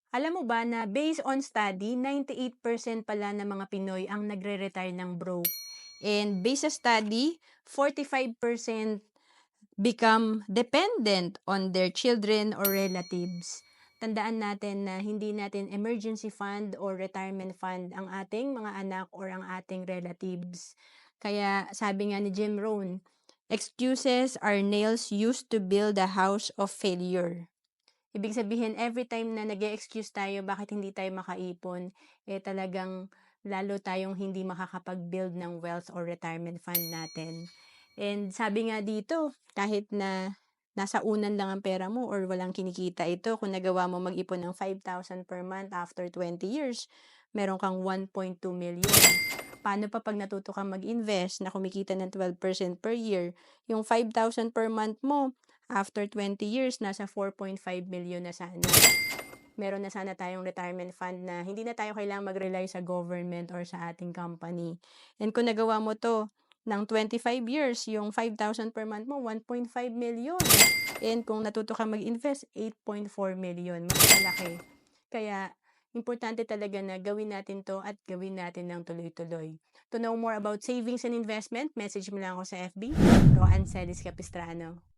Alam mo ba na based on study, 98% pala ng mga Pinoy ang nagre-retire ng broke. And based sa study, 45% become dependent on their children or relatives. Tandaan natin na hindi natin emergency fund or retirement fund ang ating mga anak or ang ating relatives. Kaya sabi nga ni Jim Rohn, excuses are nails used to build a house of failure. Ibig sabihin, every time na nag-e-excuse tayo bakit hindi tayo makaipon, talagang lalo tayong hindi makakapag-build ng wealth or retirement fund natin. And sabi nga dito, kahit na nasa unan lang ang pera mo or walang kinikita ito, kung nagawa mo mag-ipon ng 5,000 per month after 20 years, meron kang 1.2 million. Paano pa pag natuto kang mag-invest na kumikita ng 12% per year? Yung 5,000 per month mo, after 20 years, nasa 4.5 million na sana. Meron na sana tayong retirement fund na hindi na tayo kailangang mag-rely sa government or sa ating company. And kung nagawa mo to ng 25 years, yung 5,000 per month mo, 1.5 million. And kung natuto ka mag-invest, 8.4 million. Mas malaki. Kaya, importante talaga na gawin natin to at gawin natin ng tuloy-tuloy. To know more about savings and investment, message mo lang ako sa FB, Roan Celis Capistrano.